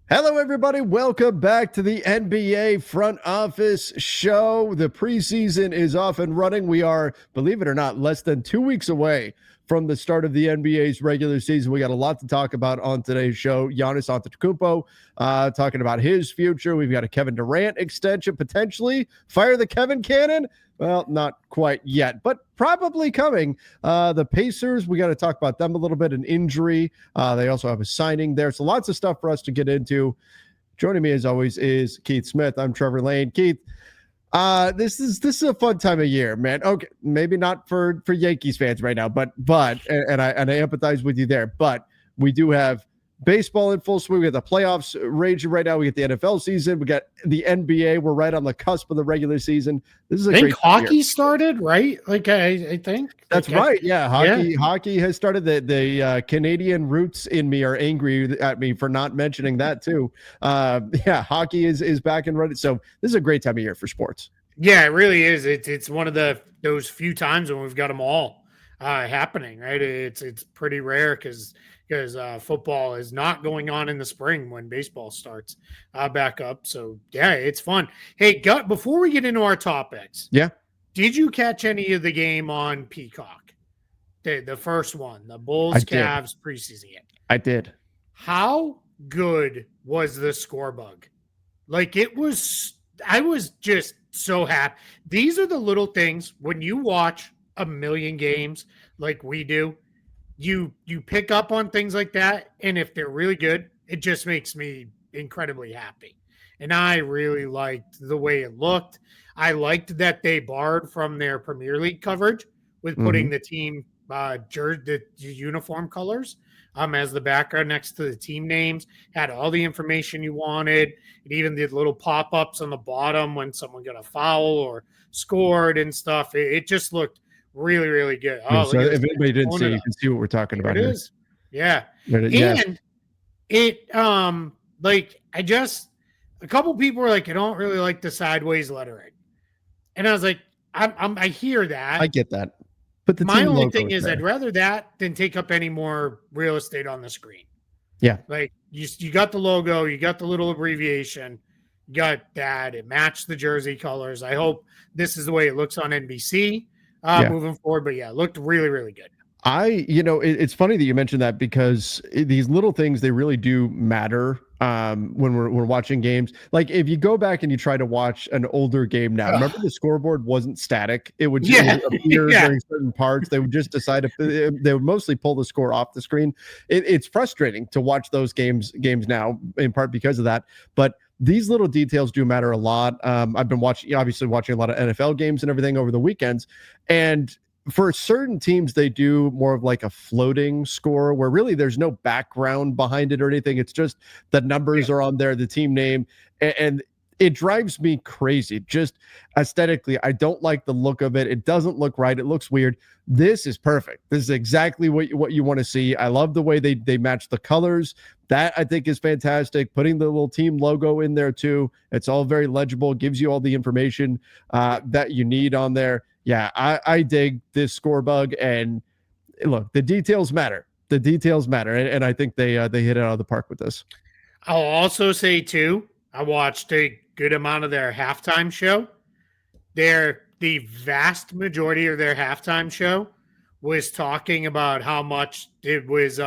Hello, everybody. Welcome back to the NBA Front Office Show. The preseason is off and running. We are, believe it or not, less than 2 weeks away from the start of the NBA's regular season. We got a lot to talk about on today's show. Giannis Antetokounmpo talking about his future. We've got a Kevin Durant extension potentially. Fire the Kevin cannon. Well, not quite yet, but probably coming. The Pacers, we got to talk about them a little bit. An injury. They also have a signing there. So lots of stuff for us to get into. Joining me as always is Keith Smith. I'm Trevor Lane. Keith, this is a fun time of year, man. Okay, maybe not for Yankees fans right now, but and I empathize with you there. But we do have baseball in full swing. We got the playoffs raging right now. We got the NFL season. We got the NBA. We're right on the cusp of the regular season. This is a great hockey started, right? Like I think that's right. Yeah, hockey has started. The Canadian roots in me are angry at me for not mentioning that too. Hockey is back and running. So this is a great time of year for sports. Yeah, it really is. It's one of those few times when we've got them all happening, right? It's pretty rare because football is not going on in the spring when baseball starts back up. So yeah, it's fun. Hey, before we get into our topics, did you catch any of the game on Peacock? The first one, the Bulls Cavs preseason game. I did. How good was the score bug? Like I was just so happy. These are the little things when you watch a million games like we do. You pick up on things like that, and if they're really good, it just makes me incredibly happy. And I really liked the way it looked. I liked that they borrowed from their Premier League coverage with putting the team the uniform colors as the background next to the team names. Had all the information you wanted. It even did little pop-ups on the bottom when someone got a foul or scored and stuff. It just looked really, really good. Oh, so if anybody didn't see, you can see what we're talking about here. It is. Yeah. And it a couple people were like, I don't really like the sideways lettering. And I was like, I hear that. I get that. But my only thing is I'd rather that than take up any more real estate on the screen. Yeah. Like you got the logo, you got the little abbreviation, you got that. It matched the jersey colors. I hope this is the way it looks on NBC moving forward. But yeah, it looked really, really good. It's funny that you mentioned that because these little things, they really do matter when we're watching games. Like if you go back and you try to watch an older game now, remember the scoreboard wasn't static. It would just appear during certain parts. They would just decide they would mostly pull the score off the screen. It's frustrating to watch those games now, in part because of that. But these little details do matter a lot. I've been watching a lot of NFL games and everything over the weekends, and for certain teams, they do more of like a floating score where really there's no background behind it or anything. It's just the numbers are on there, the team name, and it drives me crazy. Just aesthetically, I don't like the look of it. It doesn't look right. It looks weird. This is perfect. This is exactly what you want to see. I love the way they match the colors. That I think is fantastic. Putting the little team logo in there too. It's all very legible. Gives you all the information that you need on there. Yeah, I dig this score bug, and look, the details matter. The details matter, and I think they hit it out of the park with this. I'll also say too, I watched a good amount of their halftime show. The vast majority of their halftime show was talking about how much it was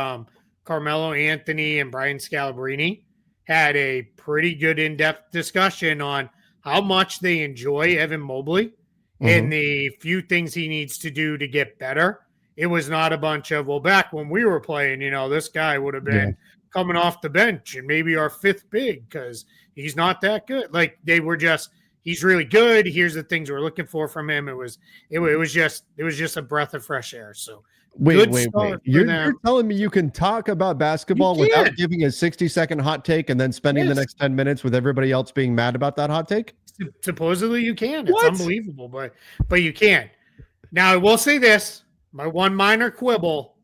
Carmelo Anthony and Brian Scalabrine had a pretty good in-depth discussion on how much they enjoy Evan Mobley and the few things he needs to do to get better. It was not a bunch of, well, back when we were playing, this guy would have been coming off the bench and maybe our fifth big because he's not that good. Like they were just, he's really good. Here's the things we're looking for from him. It was just a breath of fresh air. So wait. You're telling me you can talk about basketball without giving a 60-second hot take and then spending the next 10 minutes with everybody else being mad about that hot take? Supposedly you can. It's unbelievable, but you can. Now I will say this: my one minor quibble,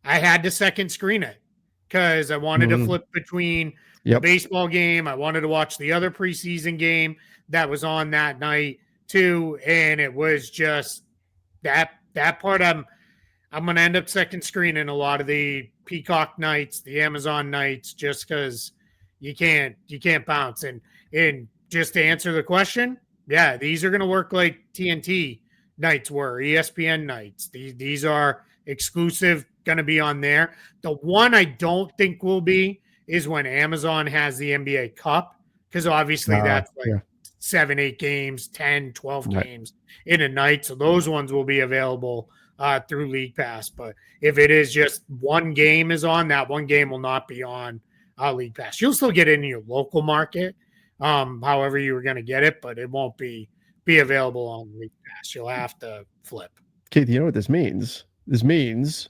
I had to second screen it because I wanted to flip between the baseball game. I wanted to watch the other preseason game that was on that night too, and it was just that part. I'm going to end up second screening a lot of the Peacock nights, the Amazon nights, just because you can't bounce. And just to answer the question, yeah, these are going to work like TNT nights were, ESPN nights. These are exclusive, going to be on there. The one I don't think will be is when Amazon has the NBA Cup, because obviously that's like 7, 8 games, 10, 12 games in a night. So those ones will be available through League Pass. But if it is just one game is on, that one game will not be on League Pass. You'll still get it in your local market, however you were going to get it, but it won't be available on League Pass. You'll have to flip. Keith, you know what this means? This means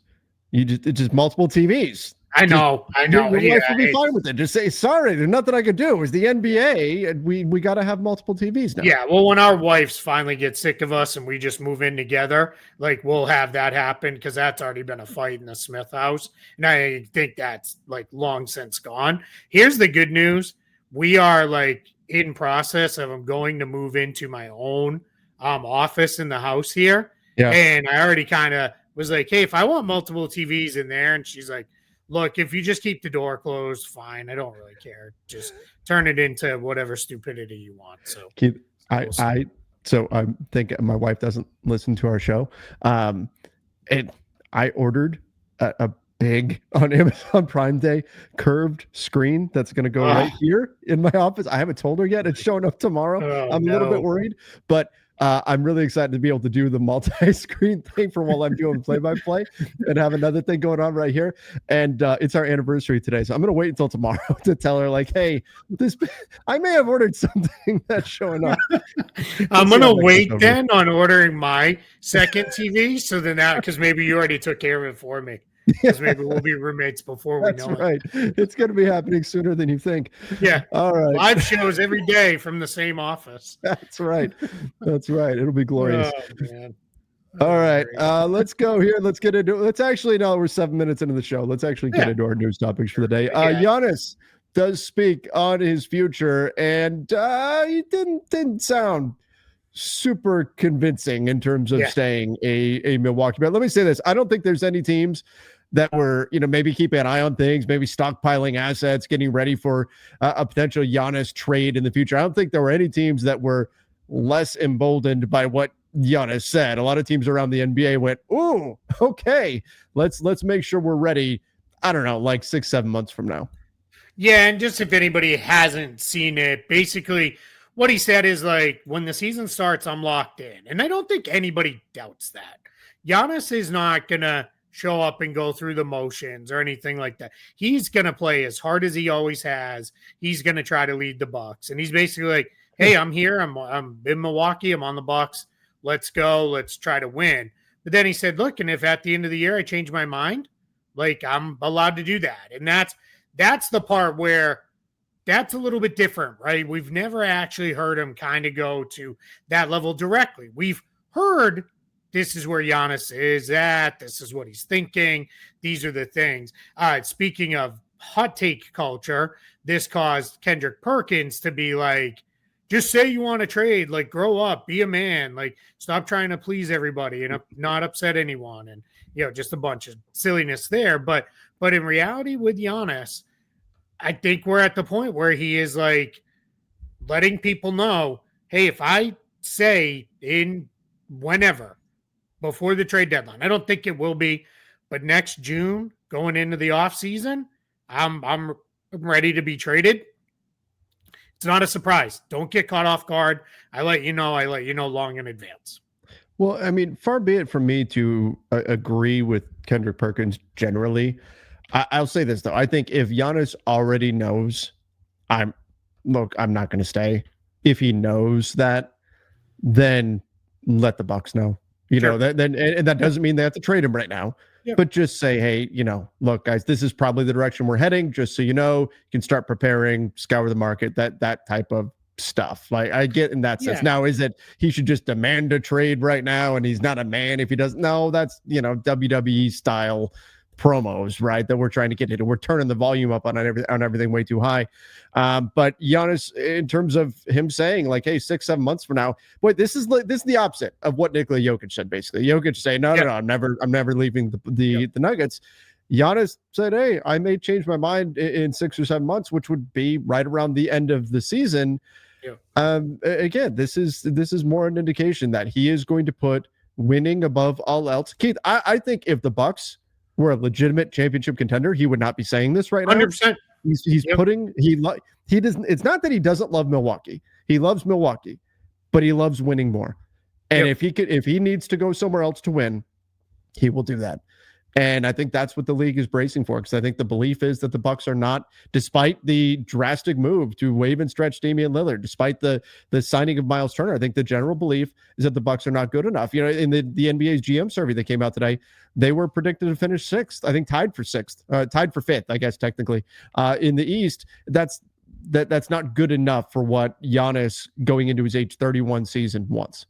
it's just multiple TVs. I know. Your wife will be fine with it. Just say, sorry, there's nothing I could do. It's the NBA, and we got to have multiple TVs now. Yeah, well, when our wives finally get sick of us and we just move in together, like we'll have that happen, because that's already been a fight in the Smith house, and I think that's like long since gone. Here's the good news: we are like in process of going to move into my own office in the house here, and I already kind of was like, hey, if I want multiple TVs in there, and she's like, look, if you just keep the door closed, fine. I don't really care. Just turn it into whatever stupidity you want. So, Keith, I think my wife doesn't listen to our show. And I ordered a big on Amazon Prime Day curved screen that's going to go right here in my office. I haven't told her yet. It's showing up tomorrow. I'm a little bit worried, but I'm really excited to be able to do the multi-screen thing for while I'm doing play-by-play and have another thing going on right here. And it's our anniversary today, so I'm going to wait until tomorrow to tell her, like, hey, I may have ordered something that's showing up. I'm going to wait then on ordering my second TV, so then because maybe you already took care of it for me. Because maybe we'll be roommates before we know it. That's right. It's going to be happening sooner than you think. Yeah. All right. Live shows every day from the same office. That's right. It'll be glorious. Oh, man. All right. Let's go here. Let's get into it. We're 7 minutes into the show. Let's actually get into our news topics for the day. Giannis does speak on his future, and he didn't sound super convincing in terms of staying a Milwaukee. But let me say this. I don't think there's any teams that were, maybe keeping an eye on things, maybe stockpiling assets, getting ready for a potential Giannis trade in the future. I don't think there were any teams that were less emboldened by what Giannis said. A lot of teams around the NBA went, ooh, okay, let's make sure we're ready. I don't know, like 6-7 months from now. Yeah, and just if anybody hasn't seen it, basically what he said is like, when the season starts, I'm locked in. And I don't think anybody doubts that. Giannis is not going to show up and go through the motions or anything like that. He's going to play as hard as he always has. He's going to try to lead the Bucks. And he's basically like, hey, I'm here. I'm in Milwaukee. I'm on the Bucks. Let's go. Let's try to win. But then he said, look, and if at the end of the year I change my mind, like, I'm allowed to do that. And that's the part where that's a little bit different, right? We've never actually heard him kind of go to that level directly. We've heard this is where Giannis is at. This is what he's thinking. These are the things. Speaking of hot take culture, this caused Kendrick Perkins to be like, just say you want to trade, like, grow up, be a man, like, stop trying to please everybody and not upset anyone. And, just a bunch of silliness there. But in reality with Giannis, I think we're at the point where he is like letting people know, hey, if I say in whenever before the trade deadline, I don't think it will be, but next June going into the off season, I'm ready to be traded. It's not a surprise. Don't get caught off guard. I let you know long in advance. Well, I mean, far be it from me to agree with Kendrick Perkins generally. I'll say this, though. I think if Giannis already knows I'm not going to stay, if he knows that, then let the Bucks know. That doesn't mean they have to trade him right now. Yep. But just say, hey, look, guys, this is probably the direction we're heading. Just so you know, you can start preparing, scour the market, that type of stuff. Like, I get in that sense. Now, is it he should just demand a trade right now and he's not a man if he doesn't? No, that's WWE style promos, right, that we're trying to get into. We're turning the volume up on everything way too high. But Giannis, in terms of him saying like, hey, 6-7 months from now, boy, this is the opposite of what Nikola Jokic said. Basically, Jokic saying, no, I'm never leaving the Nuggets. Giannis said, hey, I may change my mind in 6 or 7 months, which would be right around the end of the season. Yeah. Again, this is more an indication that he is going to put winning above all else. Keith, I think if the Bucks were a legitimate championship contender, he would not be saying this right now. 100%. He's putting he doesn't. It's not that he doesn't love Milwaukee. He loves Milwaukee, but he loves winning more. And if he needs to go somewhere else to win, he will do that. And I think that's what the league is bracing for, because I think the belief is that the Bucks are not, despite the drastic move to waive and stretch Damian Lillard, despite the signing of Miles Turner, I think the general belief is that the Bucks are not good enough. You know, in the NBA's GM survey that came out today, they were predicted to finish sixth. I think tied for fifth, I guess technically, in the East. That's not good enough for what Giannis going into his age 31 season wants.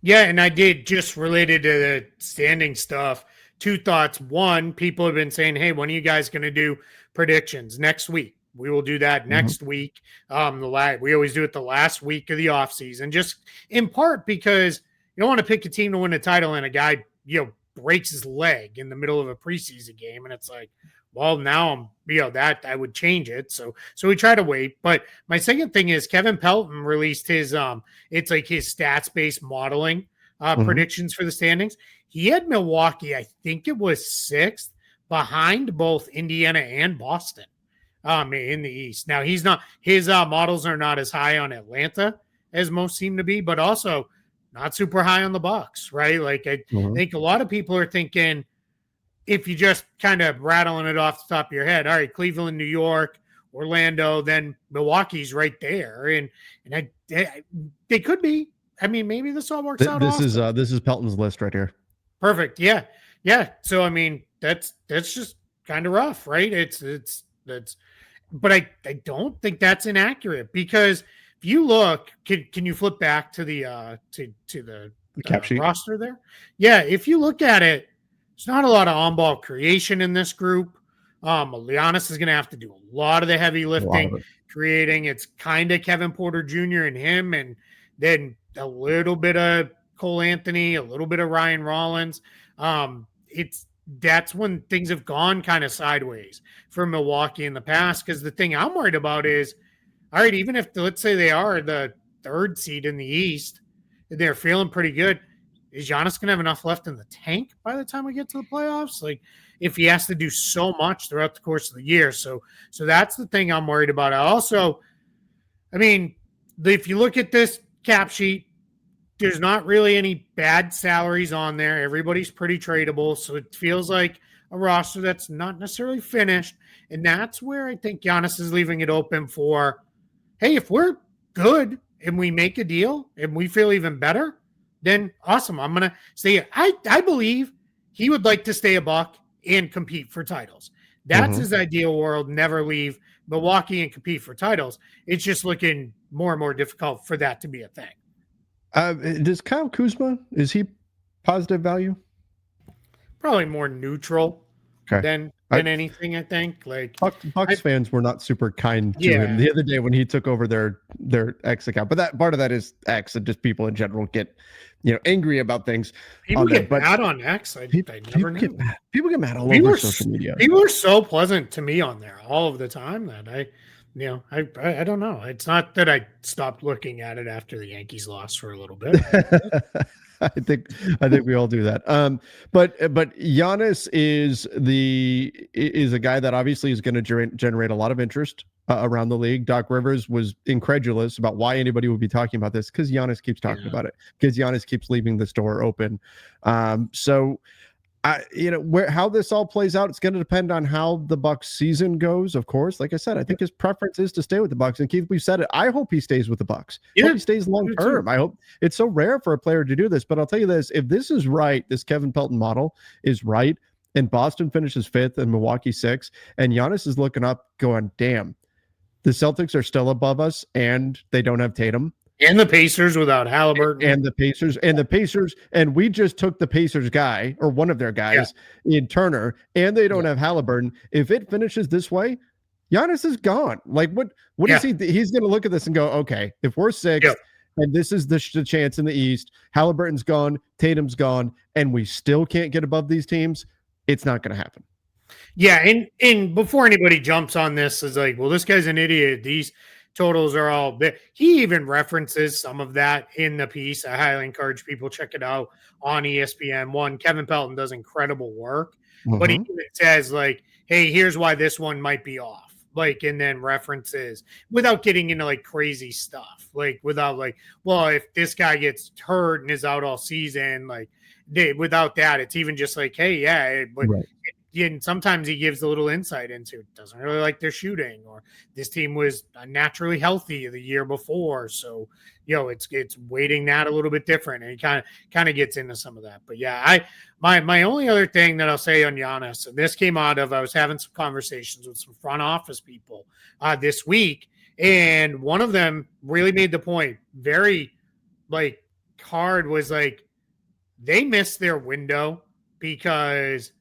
Yeah, and I did, just related to the standing stuff. 2 thoughts. One, people have been saying, hey, when are you guys going to do predictions? Next week. We will do that next week. We always do it the last week of the offseason, just in part because you don't want to pick a team to win a title and a guy, breaks his leg in the middle of a preseason game. And it's like, well, now that I would change it. So we try to wait. But my second thing is Kevin Pelton released his, it's like his stats-based modeling predictions for the standings. He had Milwaukee, I think it was 6th, behind both Indiana and Boston in the East. Now, his models are not as high on Atlanta as most seem to be, but also not super high on the Bucks, right? Like, I think a lot of people are thinking, if you just kind of rattling it off the top of your head, all right, Cleveland, New York, Orlando, then Milwaukee's right there. And they could be. I mean, maybe this all works out. This is Pelton's list right here. Perfect. Yeah. So I mean, that's just kind of rough, right? But I don't think that's inaccurate, because if you look, can you flip back to the cap sheet roster there? Yeah, if you look at it, there's not a lot of on-ball creation in this group. Giannis is going to have to do a lot of the heavy lifting, creating. It's kind of Kevin Porter Jr. and him, and then a little bit of Cole Anthony, a little bit of Ryan Rollins. That's when things have gone kind of sideways for Milwaukee in the past. Because the thing I'm worried about is, all right, even if let's say they are the 3rd seed in the East, they're feeling pretty good. Is Giannis going to have enough left in the tank by the time we get to the playoffs? Like, if he has to do so much throughout the course of the year. So that's the thing I'm worried about. I mean, if you look at this cap sheet, there's not really any bad salaries on there. Everybody's pretty tradable. So it feels like a roster that's not necessarily finished. And that's where I think Giannis is leaving it open for, hey, if we're good and we make a deal and we feel even better, then awesome. I'm going to stay. I believe he would like to stay a Buck and compete for titles. That's his ideal world. Never leave Milwaukee and compete for titles. It's just looking more and more difficult for that to be a thing. Does Kyle Kuzma, is he positive value? Probably more neutral than anything, I think. Like, Bucks fans were not super kind to him the other day when he took over their X account. But that part of that is X, and just people in general get angry about things. People get mad on X. I never knew. People get mad all over social media. People are so pleasant to me on there all of the time that I don't know. It's not that I stopped looking at it after the Yankees lost for a little bit. I think we all do that. But Giannis is a guy that obviously is going to generate a lot of interest around the league. Doc Rivers was incredulous about why anybody would be talking about this, because Giannis keeps talking about it, because Giannis keeps leaving the store open. How this all plays out, it's going to depend on how the Bucks season goes. Of course, like I said, I think his preference is to stay with the Bucks. And Keith, we've said it. I hope he stays with the Bucks. I hope he stays long term. I hope. It's so rare for a player to do this, but I'll tell you this: if this is right, this Kevin Pelton model is right, and Boston finishes 5th and Milwaukee 6th, and Giannis is looking up, going, "Damn, the Celtics are still above us, and they don't have Tatum." And the Pacers without Halliburton. And the Pacers, and we just took the Pacers guy, or one of their guys, in Turner, and they don't have Halliburton. If it finishes this way, Giannis is gone. Like, what is he? He's going to look at this and go, okay, if we're 6th, and this is the chance in the East, Halliburton's gone, Tatum's gone, and we still can't get above these teams, it's not going to happen. Yeah, and before anybody jumps on this is like, well, this guy's an idiot. These totals are all he even references some of that in the piece. I highly encourage people check it out on ESPN. One, Kevin Pelton does incredible work, but he Mm-hmm. even says like, hey, here's why this one might be off. Like, and then references without getting into like crazy stuff. Like without like, well, if this guy gets hurt and is out all season, like without that, it's even just like, hey, yeah, but Right. and sometimes he gives a little insight into doesn't really like their shooting, or this team was naturally healthy the year before, so it's weighting that a little bit different, and he kind of gets into some of that. But yeah, my only other thing that I'll say on Giannis, and this came out of I was having some conversations with some front office people this week, and one of them really made the point very like hard, was like they missed their window because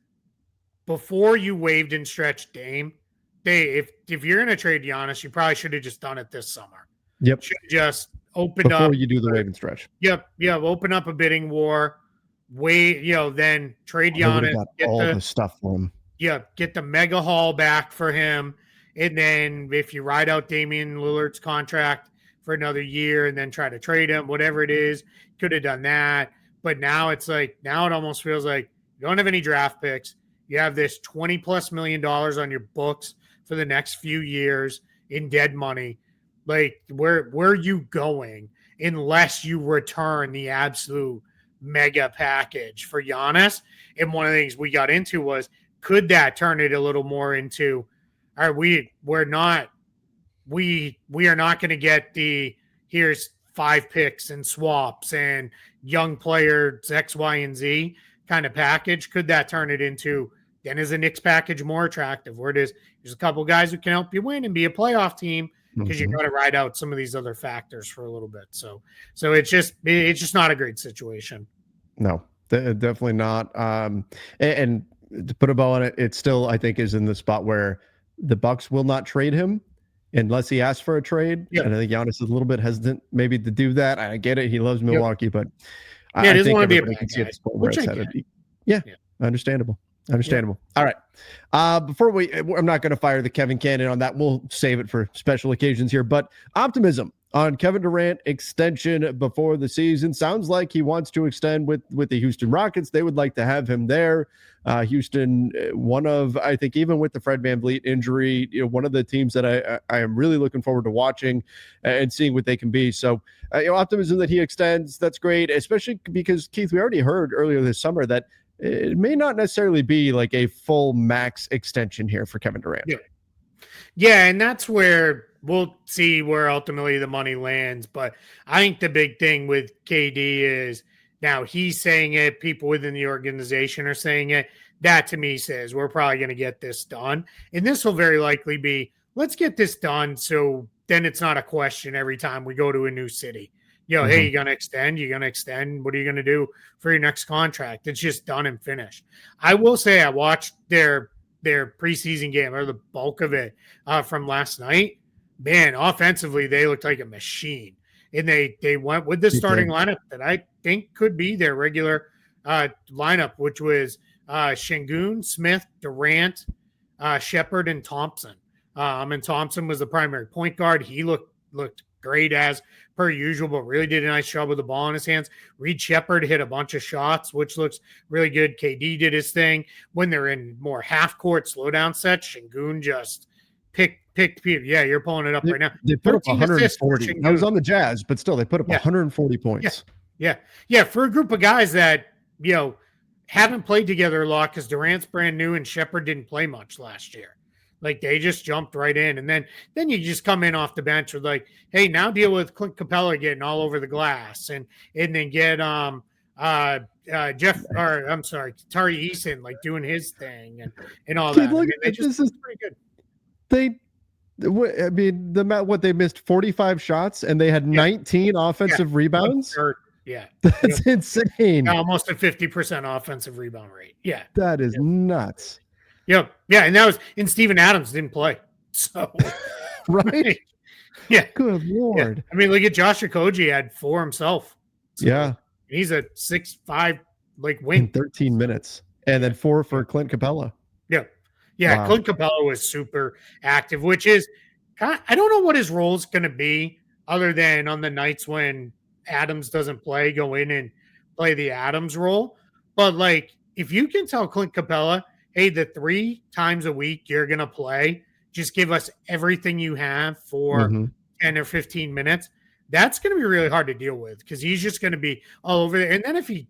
before you waived and stretched Dame, if you're going to trade Giannis, you probably should have just done it this summer. Yep. Should have just opened Before up. you do the wave and stretch. Yep. Open up a bidding war. Wait, then trade Giannis. Got all the stuff for him. Yeah, get the mega haul back for him, and then if you ride out Damian Lillard's contract for another year, and then try to trade him, whatever it is, could have done that. But now it's like it almost feels like you don't have any draft picks. You have this $20+ million on your books for the next few years in dead money. Like, where are you going unless you return the absolute mega package for Giannis? And one of the things we got into was, could that turn it a little more into, all right, we are not going to get the here's 5 picks and swaps and young players X, Y, and Z kind of package? Could that turn it into, then is the Knicks package more attractive, where it is there's a couple guys who can help you win and be a playoff team, because you got to ride out some of these other factors for a little bit. So it's just not a great situation. No, definitely not. And to put a bow on it, it still, I think, is in the spot where the Bucks will not trade him unless he asks for a trade. Yeah. And I think Giannis is a little bit hesitant maybe to do that. I get it. He loves Milwaukee, but I think everybody can see at this point where it's headed. Yeah, understandable. All right. I'm not going to fire the Kevin cannon on that. We'll save it for special occasions here. But optimism on Kevin Durant extension before the season. Sounds like he wants to extend with the Houston Rockets. They would like to have him there. Houston, one of, I think, even with the Fred VanVleet injury, one of the teams that I am really looking forward to watching and seeing what they can be. So, optimism that he extends. That's great, especially because, Keith, we already heard earlier this summer that it may not necessarily be like a full max extension here for Kevin Durant. Yeah, and that's where we'll see where ultimately the money lands. But I think the big thing with KD is now he's saying it, people within the organization are saying it. That to me says we're probably going to get this done. And this will very likely be, let's get this done, so then it's not a question every time we go to a new city. Hey, you're going to extend? You're going to extend? What are you going to do for your next contract? It's just done and finished. I will say I watched their preseason game, or the bulk of it, from last night. Man, offensively, they looked like a machine. And they went with the starting lineup that I think could be their regular lineup, which was Şengün, Smith, Durant, Shepherd, and Thompson. And Thompson was the primary point guard. He looked great as per usual, but really did a nice job with the ball in his hands. Reed Shepherd hit a bunch of shots, which looks really good. KD did his thing. When they're in more half-court slowdown sets, Şengün just picked people. Yeah, you're pulling it up right now. They put up 140. I was on the Jazz, but still, they put up 140 points. Yeah. For a group of guys that, haven't played together a lot, because Durant's brand new and Shepherd didn't play much last year. Like, they just jumped right in. And then you just come in off the bench with like, hey, now deal with Clint Capella getting all over the glass, and then get Tari Eason like doing his thing and all that. This is pretty good. They missed 45 shots and they had 19 offensive rebounds. Yeah. That's insane. Almost a 50% offensive rebound rate. Yeah. That is nuts. Yep. Yeah. And Steven Adams didn't play. So, right. Yeah. Good Lord. Yeah. I mean, look at Josh Okogie, had 4 himself. So he's a 6'5" like wing. In 13 minutes. And then 4 for Clint Capella. Yeah. Yeah, Wow. Clint Capella was super active, which is I don't know what his role is going to be other than on the nights when Adams doesn't play, go in and play the Adams role. But like, if you can tell Clint Capella, hey, the 3 times a week you're going to play, just give us everything you have for Mm-hmm. 10 or 15 minutes. That's going to be really hard to deal with because he's just going to be all over there. And then if he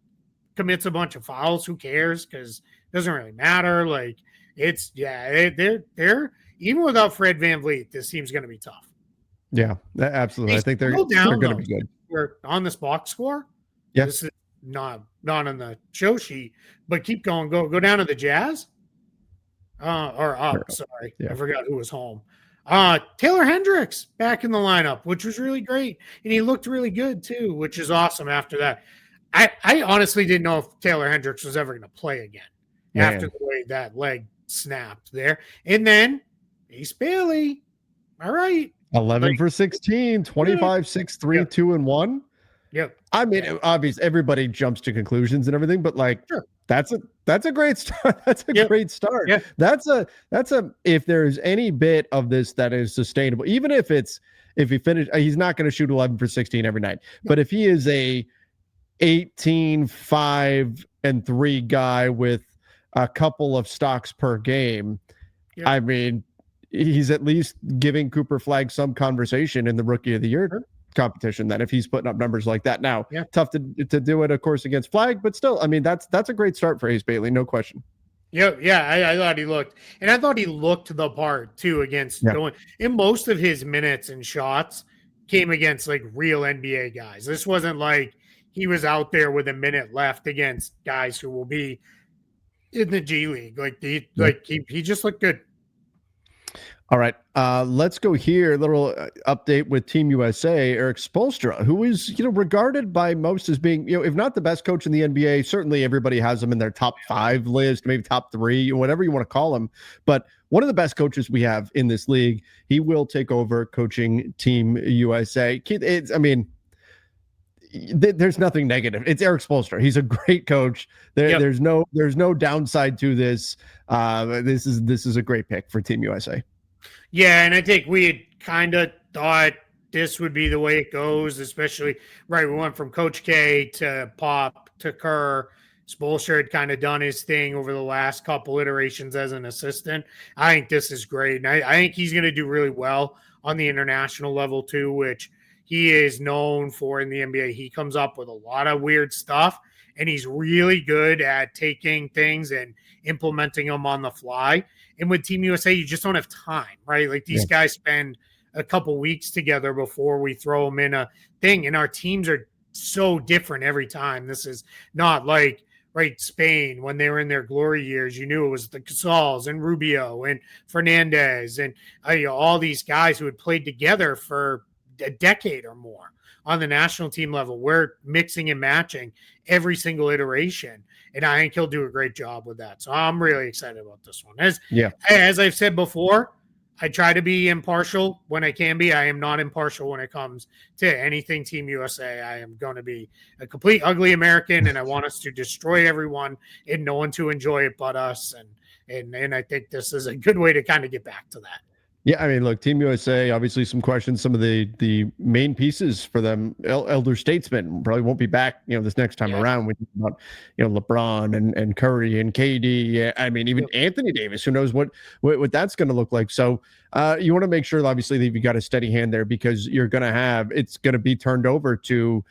commits a bunch of fouls, who cares? Because it doesn't really matter. Like, it's they're even without Fred VanVleet, this team's going to be tough. Yeah, absolutely. They I think still they're down going to though. be good. We're on this box score. Yeah. This is not on the show sheet, but keep going. Go down to the Jazz. Or up. Sorry, Yeah. I forgot who was home. Taylor Hendricks back in the lineup, which was really great, and he looked really good too, which is awesome. After that, I honestly didn't know if Taylor Hendricks was ever going to play again after the way that leg snapped there. And then Ace Bailey. All right. 11 for 16, 25, 6, 3, 2, and 1. Yep. I mean, obviously everybody jumps to conclusions and everything, but like that's a great start. That's a great start. Yeah. That's a if there's any bit of this that is sustainable, even if he finished, he's not going to shoot 11 for 16 every night. But if he is a 18, 5, and 3 guy with a couple of stocks per game, I mean, he's at least giving Cooper Flagg some conversation in the Rookie of the Year competition. Then if he's putting up numbers like that, now tough to do it, of course, against Flagg, but still, I mean, that's a great start for Ace Bailey, no question. I thought he looked, and I thought he looked the part too against going. And most of his minutes and shots came against like real NBA guys. This wasn't like he was out there with a minute left against guys who will be in the G League. Like he just looked good. All right, let's go here. A little update with Team USA. Eric Spoelstra, who is regarded by most as being if not the best coach in the NBA, certainly everybody has him in their top 5 list, maybe top 3, whatever you want to call him. But one of the best coaches we have in this league. He will take over coaching Team USA. There's nothing negative. It's Eric Spoelstra. He's a great coach. There's no downside to this. This is a great pick for Team USA. Yeah, and I think we had kind of thought this would be the way it goes, especially, we went from Coach K to Pop to Kerr. Spoelstra had kind of done his thing over the last couple iterations as an assistant. I think this is great, and I think he's going to do really well on the international level too, which he is known for in the NBA. He comes up with a lot of weird stuff, and he's really good at taking things and implementing them on the fly. And with Team USA, you just don't have time, right? Like these guys spend a couple weeks together before we throw them in a thing. And our teams are so different every time. This is not like, Spain, when they were in their glory years, you knew it was the Casals and Rubio and Fernandez and all these guys who had played together for a decade or more on the national team level. We're mixing and matching every single iteration. And I think he'll do a great job with that. So I'm really excited about this one. As I've said before, I try to be impartial when I can be. I am not impartial when it comes to anything Team USA. I am going to be a complete ugly American, and I want us to destroy everyone and no one to enjoy it but us. And I think this is a good way to kind of get back to that. Yeah, I mean, look, Team USA, obviously some questions. Some of the main pieces for them, elder statesmen, probably won't be back, this next time around. We talk about, LeBron and Curry and KD. I mean, even Anthony Davis. Who knows what that's going to look like? So you want to make sure, obviously, that you've got a steady hand there, because it's going to be turned over to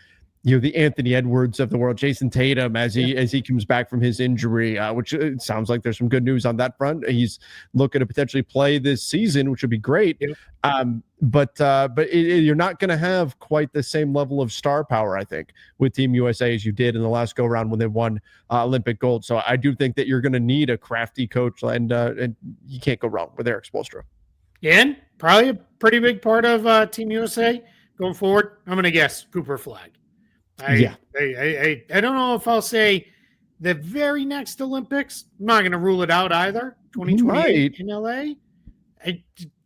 the Anthony Edwards of the world, Jason Tatum, as he comes back from his injury, which it sounds like there's some good news on that front. He's looking to potentially play this season, which would be great. But you're not going to have quite the same level of star power, I think, with Team USA as you did in the last go round when they won Olympic gold. So I do think that you're going to need a crafty coach, and you can't go wrong with Eric Spoelstra. And probably a pretty big part of Team USA going forward. I'm going to guess Cooper Flagg. I don't know if I'll say the very next Olympics. I'm not going to rule it out either. 2028 in LA.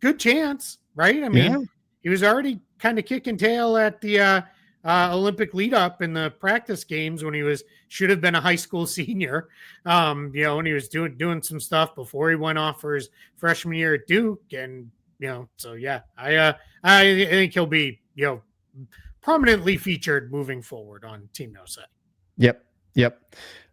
Good chance, right? I mean, he was already kind of kicking tail at the Olympic lead up in the practice games when he should have been a high school senior. When he was doing some stuff before he went off for his freshman year at Duke, and so yeah, I think he'll be prominently featured moving forward on Team No Say. Yep.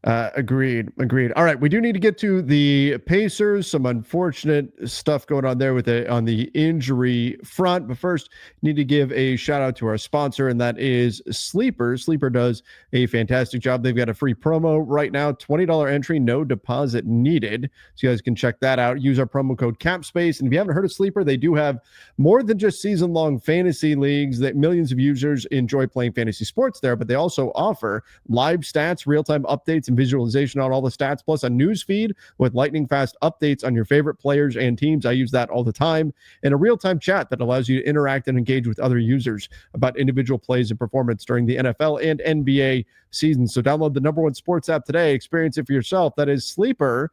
Agreed. All right, we do need to get to the Pacers. Some unfortunate stuff going on there on the injury front. But first, need to give a shout out to our sponsor, and that is Sleeper. Sleeper does a fantastic job. They've got a free promo right now, $20 entry, no deposit needed. So you guys can check that out. Use our promo code CAPSPACE. And if you haven't heard of Sleeper, they do have more than just season-long fantasy leagues that millions of users enjoy playing fantasy sports there, but they also offer live stats, real-time updates, and visualization on all the stats, plus a news feed with lightning fast updates on your favorite players and teams. I use that all the time, and a real-time chat that allows you to interact and engage with other users about individual plays and performance during the NFL and NBA seasons. So download the #1 sports app today. Experience it for yourself. That is Sleeper.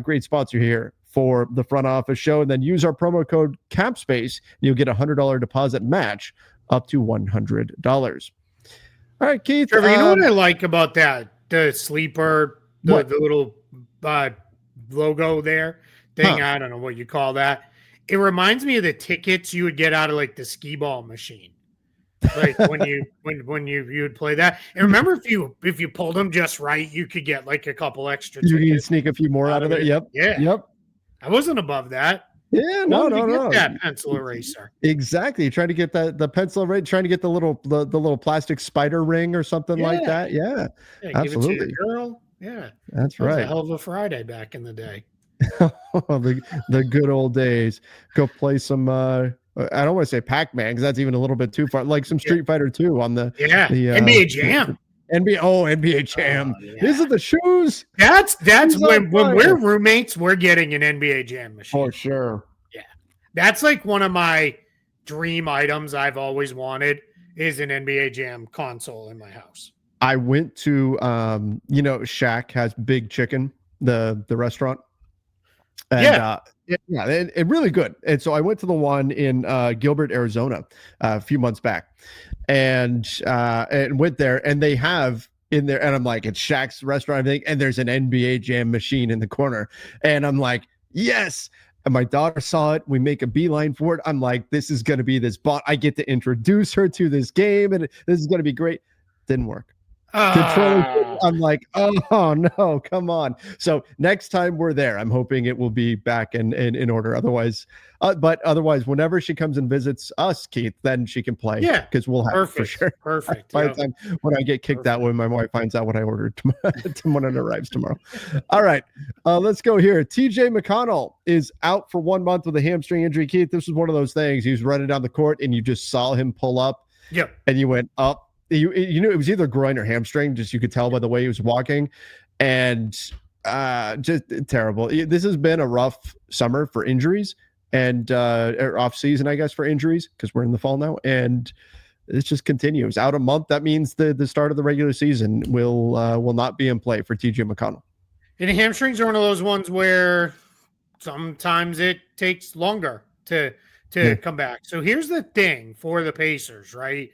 Great sponsor here for the front office show. And then use our promo code CAPSPACE, and you'll get a $100 deposit match up to $100. All right, Keith. Trevor, you know what I like about that? The Sleeper, the little logo there thing. I don't know what you call that. It reminds me of the tickets you would get out of like the skee ball machine. Like when you would play that. And remember, if you pulled them just right, you could get like a couple extra tickets. You can sneak a few more out of it. Yep. Yeah. Yep. I wasn't above that. Yeah, no. That pencil eraser. Exactly. Trying to get the pencil eraser, trying to get the little plastic spider ring or something like that. Yeah, absolutely. Give it to your girl. Yeah, that's right. A hell of a Friday back in the day. the good old days. Go play some. I don't want to say Pac-Man because that's even a little bit too far. Like some Street Fighter 2 on the NBA Jam. NBA Jam. These are the shoes. That's when we're roommates, we're getting an NBA Jam machine. For sure. Yeah. That's like one of my dream items I've always wanted is an NBA Jam console in my house. I went to Shaq has Big Chicken, the restaurant. And, and really good. And so I went to the one in Gilbert, Arizona, a few months back, and went there, and they have in there, and I'm like, it's Shaq's restaurant, I think, and there's an NBA Jam machine in the corner, and I'm like, yes. And my daughter saw it. We make a beeline for it. I'm like, this is going to be this bot. I get to introduce her to this game, and this is going to be great. Didn't work. I'm like, oh no, come on. So next time we're there, I'm hoping it will be back in order. Otherwise, whenever she comes and visits us, Keith, then she can play. Yeah, because we'll have it for sure. Perfect. By the time when I get kicked out, when my wife finds out what I ordered when it arrives tomorrow. All right, let's go here. TJ McConnell is out for 1 month with a hamstring injury. Keith, this was one of those things. He was running down the court, and you just saw him pull up. Yep. And you went up. You knew it was either groin or hamstring, just you could tell by the way he was walking, and just terrible. This has been a rough summer for injuries and or off season, I guess, for injuries because we're in the fall now, and it just continues. Out a month, that means the start of the regular season will not be in play for TJ McConnell. And hamstrings are one of those ones where sometimes it takes longer to come back. So here's the thing for the Pacers, right?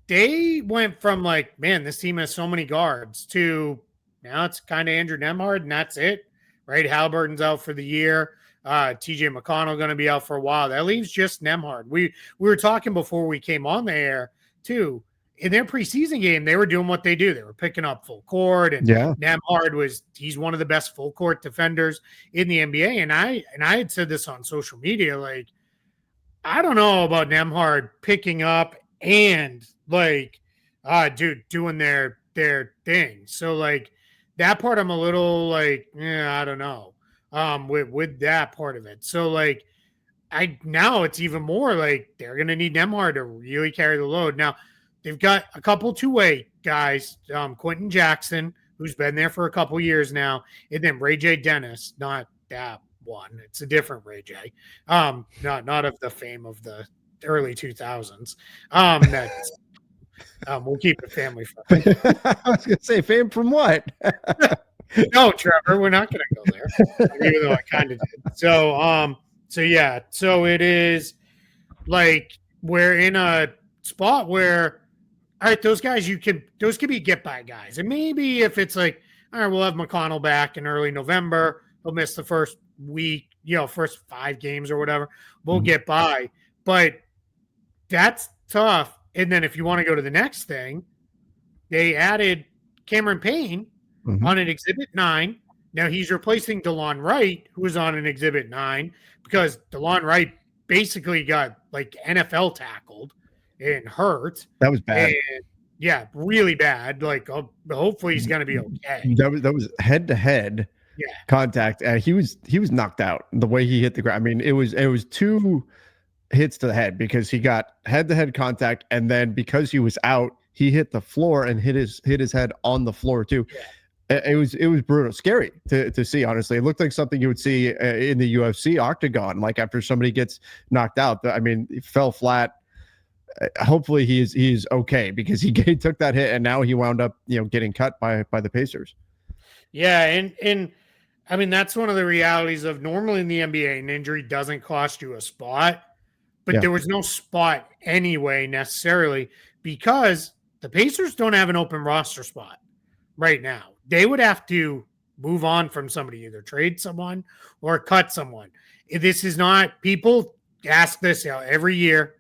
They went from like, man, this team has so many guards to now it's kind of Andrew Nembhard, and that's it, right? Halliburton's out for the year. TJ McConnell going to be out for a while. That leaves just Nembhard. We were talking before we came on the air too. In their preseason game, they were doing what they do. They were picking up full court, and Nembhard he's one of the best full court defenders in the NBA. And I had said this on social media, like, I don't know about Nembhard picking up and doing their thing. So like that part, I'm a little like, I don't know. With that part of it. So like now it's even more like they're gonna need Nembhard to really carry the load. Now they've got a couple two-way guys, Quentin Jackson, who's been there for a couple years now, and then Ray J. Dennis, not that one. It's a different Ray J. Not of the fame of the early 2000s. That's we'll keep it family friendly. I was gonna say fame from what? No, Trevor, we're not gonna go there. Even though I kind of did. So it is like we're in a spot where all right, those guys those can be get by guys. And maybe if it's like, all right, we'll have McConnell back in early November. He'll miss the first week, first 5 games or whatever. We'll get by. But that's tough. And then if you want to go to the next thing, they added Cameron Payne on an Exhibit 9. Now he's replacing DeLon Wright, who was on an Exhibit 9, because DeLon Wright basically got like NFL tackled and hurt. That was bad. And, yeah, really bad. Like, hopefully he's going to be okay. That was head-to-head contact. He was knocked out the way he hit the ground. I mean, it was 2 hits to the head because he got head-to-head contact, and then because he was out, he hit the floor and hit his head on the floor too. Yeah. It was brutal, scary to see. Honestly, it looked like something you would see in the UFC octagon, like after somebody gets knocked out. I mean, he fell flat. Hopefully he's okay, because he took that hit and now he wound up getting cut by the Pacers. Yeah, and I mean, that's one of the realities of normally in the NBA, an injury doesn't cost you a spot, but there was no spot anyway necessarily, because the Pacers don't have an open roster spot right now. They would have to move on from somebody, either trade someone or cut someone. This is not, people ask this every year.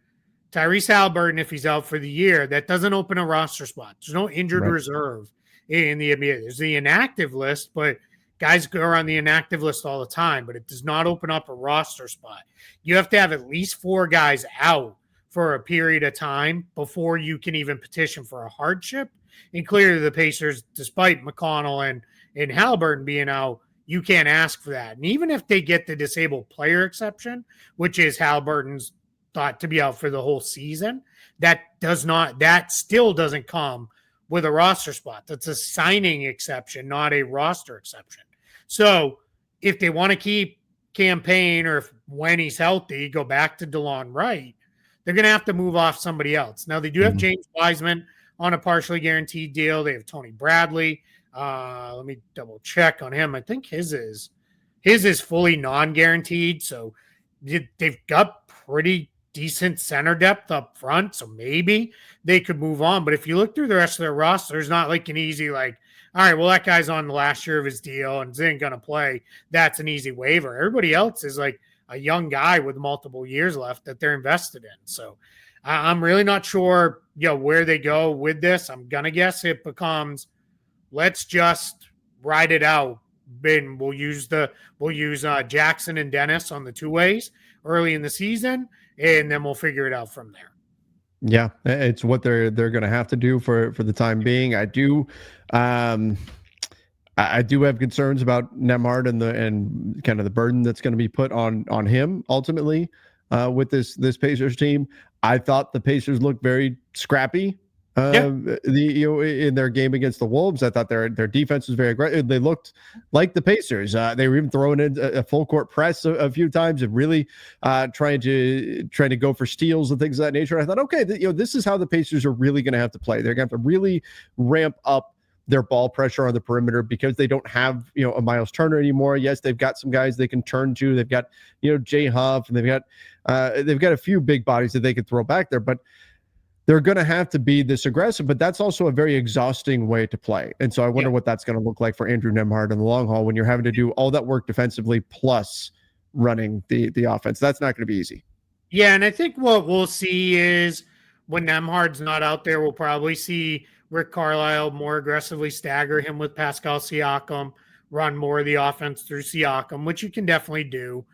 Tyrese Halliburton, if he's out for the year, that doesn't open a roster spot. There's no injured reserve in the NBA. There's the inactive list, but guys are on the inactive list all the time, but it does not open up a roster spot. You have to have at least 4 guys out for a period of time before you can even petition for a hardship. And clearly the Pacers, despite McConnell and Halliburton being out, you can't ask for that. And even if they get the disabled player exception, which is Halliburton's thought to be out for the whole season, that still doesn't come with a roster spot. That's a signing exception, not a roster exception. So if they want to keep Cam Payne, or if when he's healthy, go back to DeLon Wright, they're going to have to move off somebody else. Now they do have James Wiseman on a partially guaranteed deal. They have Tony Bradley. Let me double check on him. I think his is fully non-guaranteed. So they've got pretty decent center depth up front, so maybe they could move on. But if you look through the rest of their roster, there's not like an easy, like, all right, well, that guy's on the last year of his deal and isn't going to play. That's an easy waiver. Everybody else is like a young guy with multiple years left that they're invested in. So I'm really not sure, where they go with this. I'm going to guess it becomes, let's just ride it out. And we'll use Jackson and Dennis on the 2-ways early in the season, and then we'll figure it out from there. Yeah, it's what they're going to have to do for the time being. I do have concerns about Nembhard and kind of the burden that's going to be put on him ultimately with this Pacers team. I thought the Pacers looked very scrappy in their game against the Wolves. I thought their defense was very aggressive. They looked like the Pacers. They were even throwing in a full court press a few times and really trying to go for steals and things of that nature. I thought, okay, this is how the Pacers are really going to have to play. They're going to have to really ramp up their ball pressure on the perimeter, because they don't have a Miles Turner anymore. Yes, they've got some guys they can turn to. They've got Jay Huff, and they've got a few big bodies that they could throw back there, but they're going to have to be this aggressive. But that's also a very exhausting way to play. And so I wonder what that's going to look like for Andrew Nembhard in the long haul when you're having to do all that work defensively plus running the offense. That's not going to be easy. Yeah, and I think what we'll see is when Nembhard's not out there, we'll probably see Rick Carlisle more aggressively stagger him with Pascal Siakam, run more of the offense through Siakam, which you can definitely do.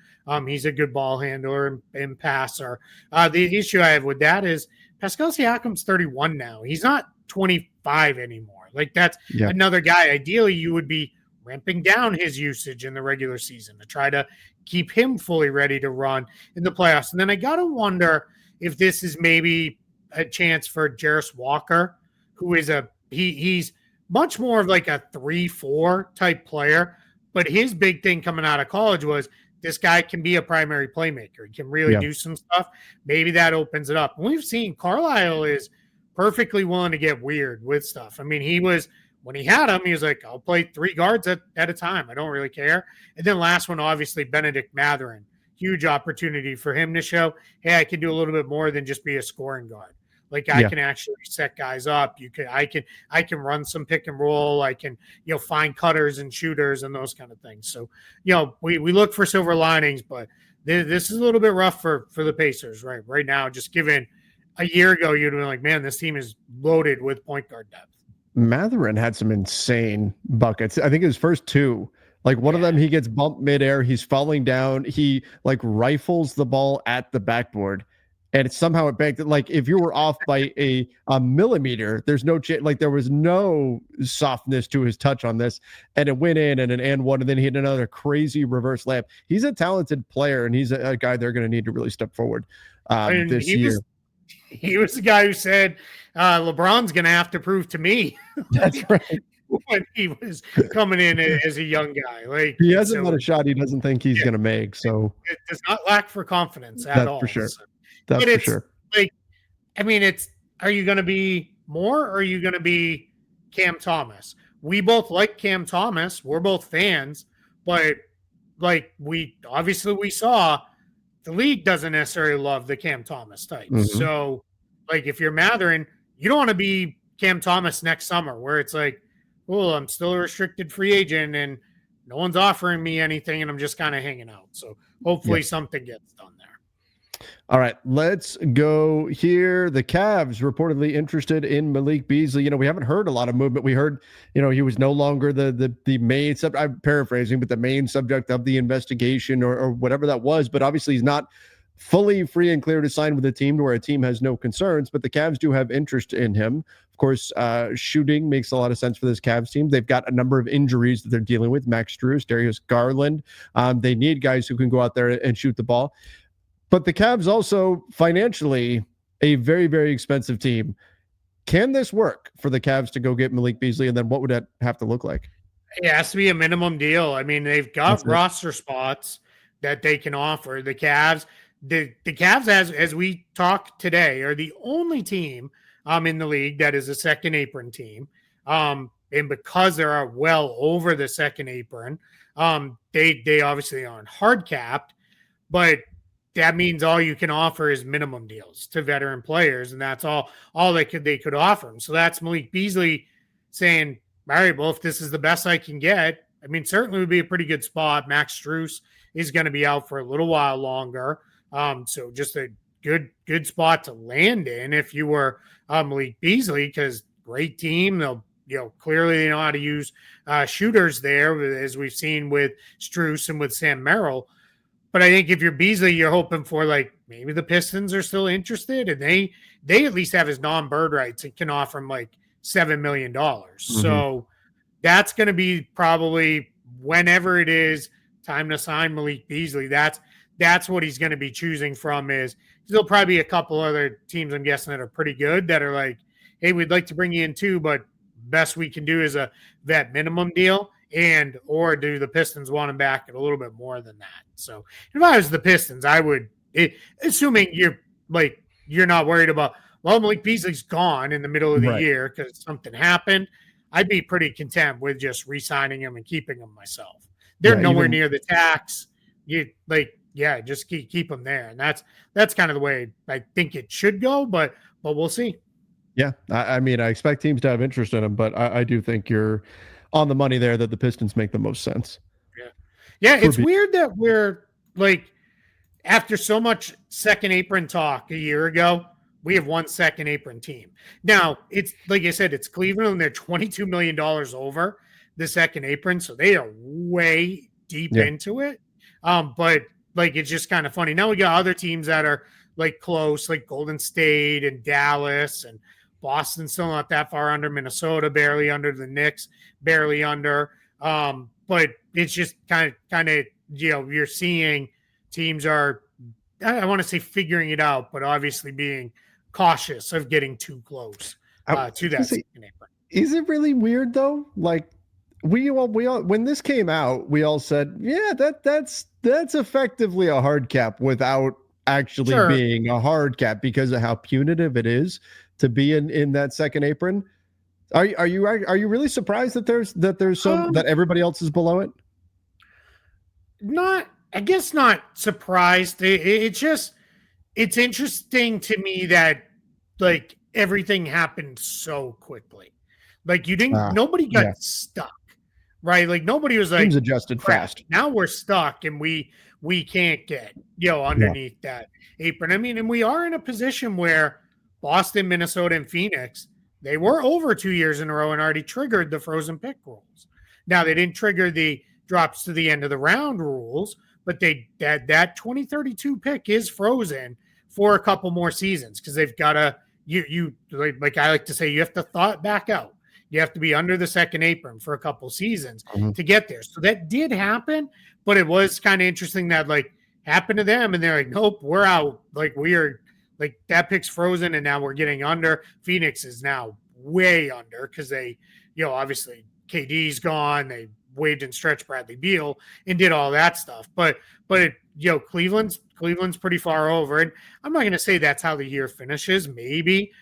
He's a good ball handler and passer. The issue I have with that is Pascal Siakam's 31 now. He's not 25 anymore. Like, that's another guy. Ideally, you would be ramping down his usage in the regular season to try to keep him fully ready to run in the playoffs. And then I got to wonder if this is maybe a chance for Jarris Walker, who is he's much more of like a 3-4 type player, but his big thing coming out of college was this guy can be a primary playmaker. He can really do some stuff. Maybe that opens it up. And we've seen Carlisle is perfectly willing to get weird with stuff. I mean, when he had him, he was like, I'll play 3 guards at a time. I don't really care. And then last one, obviously, Benedict Mathurin. Huge opportunity for him to show, hey, I can do a little bit more than just be a scoring guard. Like I can actually set guys up. I can run some pick and roll. I can, find cutters and shooters and those kind of things. So, we look for silver linings, but this is a little bit rough for the Pacers right now. Just given a year ago, you'd have been like, man, this team is loaded with point guard depth. Mathurin had some insane buckets. I think his first two, like one of them, he gets bumped midair. He's falling down. He like rifles the ball at the backboard, and somehow it banked. Like if you were off by a millimeter, there's no chance. Like there was no softness to his touch on this, and it went in and one, and then he hit another crazy reverse layup. He's a talented player, and he's a guy they're going to need to really step forward this year. He was the guy who said LeBron's going to have to prove to me. That's right. When he was coming in as a young guy, like he hasn't got a shot he doesn't think he's going to make. So it does not lack for confidence at all. For sure. So, that's for sure. Like, I mean, are you going to be more, or are you going to be Cam Thomas? We both like Cam Thomas. We're both fans, but like we saw the league doesn't necessarily love the Cam Thomas type. Mm-hmm. So, like, if you're Mathurin, you don't want to be Cam Thomas next summer, where it's like, well, I'm still a restricted free agent and no one's offering me anything, and I'm just kind of hanging out. So hopefully something gets done there. All right, let's go here. The Cavs reportedly interested in Malik Beasley. We haven't heard a lot of movement. We heard, he was no longer the main subject. I'm paraphrasing, but the main subject of the investigation or whatever that was. But obviously, he's not fully free and clear to sign with a team to where a team has no concerns. But the Cavs do have interest in him. Of course, shooting makes a lot of sense for this Cavs team. They've got a number of injuries that they're dealing with. Max Strus, Darius Garland. They need guys who can go out there and shoot the ball. But the Cavs also financially a very, very expensive team. Can this work for the Cavs to go get Malik Beasley? And then what would that have to look like? It has to be a minimum deal. I mean, they've got roster spots that they can offer. The Cavs, the Cavs, as we talk today, are the only team in the league that is a second apron team. And because they are well over the second apron, they obviously aren't hard capped, but that means all you can offer is minimum deals to veteran players, and that's all they could offer them. So that's Malik Beasley saying, all right, well, if this is the best I can get, I mean, certainly would be a pretty good spot. Max Strus is going to be out for a little while longer. So just a good spot to land in if you were Malik Beasley, because great team. They'll, clearly they know how to use shooters there, as we've seen with Strus and with Sam Merrill. But I think if you're Beasley, you're hoping for like maybe the Pistons are still interested, and they at least have his non-bird rights and can offer him like $7 million. Mm-hmm. So that's going to be probably whenever it is time to sign Malik Beasley. That's what he's going to be choosing from. Is there'll probably be a couple other teams, I'm guessing, that are pretty good that are like, hey, we'd like to bring you in too, but best we can do is a vet minimum deal. Or do the Pistons want him back at a little bit more than that? So if I was the Pistons, I would, assuming you're not worried about, well, Malik Beasley's gone in the middle of the year because something happened, I'd be pretty content with just re-signing him and keeping him myself. They're nowhere near the tax. Just keep them there. And that's kind of the way I think it should go, but we'll see. Yeah. I mean, I expect teams to have interest in him, but I do think you're on the money there that the Pistons make the most sense. Yeah. It's weird that we're like, after so much second apron talk a year ago, we have one second apron team. Now, it's like I said, it's Cleveland, and they're $22 million over the second apron. So they are way deep into it. But like, it's just kind of funny. Now we got other teams that are like close, like Golden State and Dallas, and Boston still not that far under, Minnesota barely under, the Knicks barely under. But it's just kind of, you're seeing teams are, I want to say figuring it out, but obviously being cautious of getting too close to that second apron. Is it really weird though? Like we all, when this came out, we all said, yeah, that's effectively a hard cap without actually being a hard cap because of how punitive it is to be in that second apron. Are you really surprised that there's some that everybody else is below it? I guess not surprised. It's interesting to me that like everything happened so quickly. Like nobody got stuck, right? Like nobody was like, teams adjusted fast. Now we're stuck and we can't get, underneath that apron. I mean, and we are in a position where Boston, Minnesota, and Phoenix, they were over 2 years in a row and already triggered the frozen pick rules. Now they didn't trigger the drops to the end of the round rules, but that 2032 pick is frozen for a couple more seasons because they've got to you like I like to say, you have to thaw it back out. You have to be under the second apron for a couple seasons to get there. So that did happen, but it was kind of interesting that like happened to them and they're like, nope, we're out. Like we are like that pick's frozen and now we're getting under. Phoenix is now way under because they, obviously KD's gone. They waived and stretched Bradley Beal and did all that stuff. But Cleveland's pretty far over. And I'm not going to say that's how the year finishes. Maybe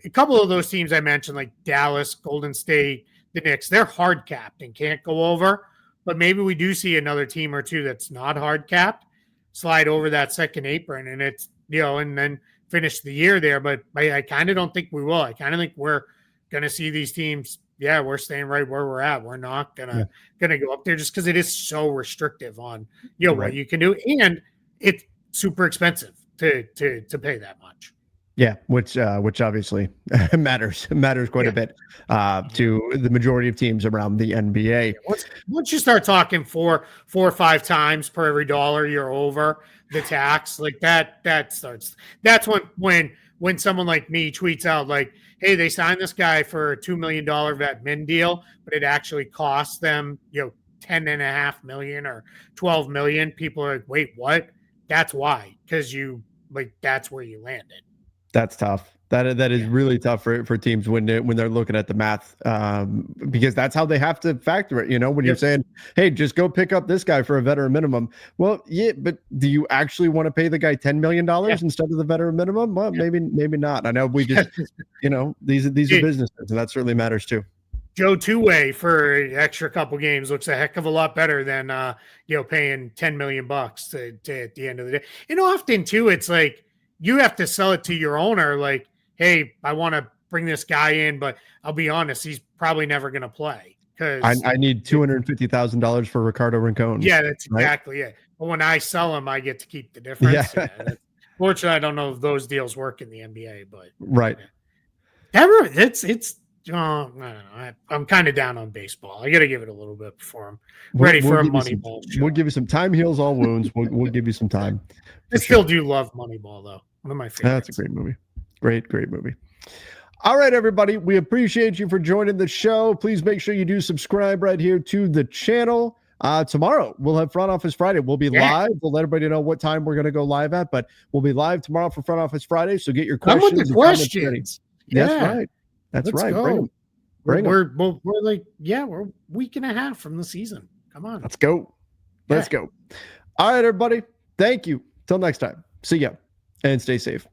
a couple of those teams I mentioned, like Dallas, Golden State, the Knicks, they're hard capped and can't go over. But maybe we do see another team or two that's not hard capped slide over that second apron and it's, and then finish the year there. But I kind of don't think we will. I kind of think we're going to see these teams. Yeah, we're staying right where we're at. We're not gonna go up there just because it is so restrictive on what you can do, and it's super expensive to pay that much. Yeah, which obviously matters quite a bit to the majority of teams around the NBA. Once you start talking four or five times per every dollar you're over the tax, like that starts. That's when someone like me tweets out like, hey, they signed this guy for a $2 million vet min deal, but it actually costs them, $10.5 million or $12 million. People are like, wait, what? That's why, because that's where you landed. That's tough. That is really tough for teams when they're looking at the math, because that's how they have to factor it. When you're saying, hey, just go pick up this guy for a veteran minimum. Well, yeah, but do you actually want to pay the guy $10 million instead of the veteran minimum? Well, maybe not. I know we just, these are businesses, and that certainly matters too. Joe Two-Way for an extra couple games looks a heck of a lot better than paying $10 million to at the end of the day. And often too, it's like you have to sell it to your owner, like, hey, I want to bring this guy in, but I'll be honest, he's probably never going to play because I need $250,000 for Ricardo Rincon. Yeah, that's exactly it. But when I sell him, I get to keep the difference. Yeah. Fortunately, I don't know if those deals work in the NBA, but it's. I don't know. I'm kind of down on baseball. I got to give it a little bit before I'm ready for a Moneyball show. We'll give you some time. Heals all wounds. We'll give you some time. I still do love Moneyball, though. One of my favorites. That's a great movie. Great movie. All right, everybody. We appreciate you for joining the show. Please make sure you do subscribe right here to the channel. Tomorrow, we'll have Front Office Friday. We'll be live. We'll let everybody know what time we're going to go live at, but we'll be live tomorrow for Front Office Friday. So get your questions. Come with the questions. That's right. That's right. Go. We're like, we're a week and a half from the season. Come on. Let's go. Let's go. All right, everybody. Thank you. Till next time. See ya and stay safe.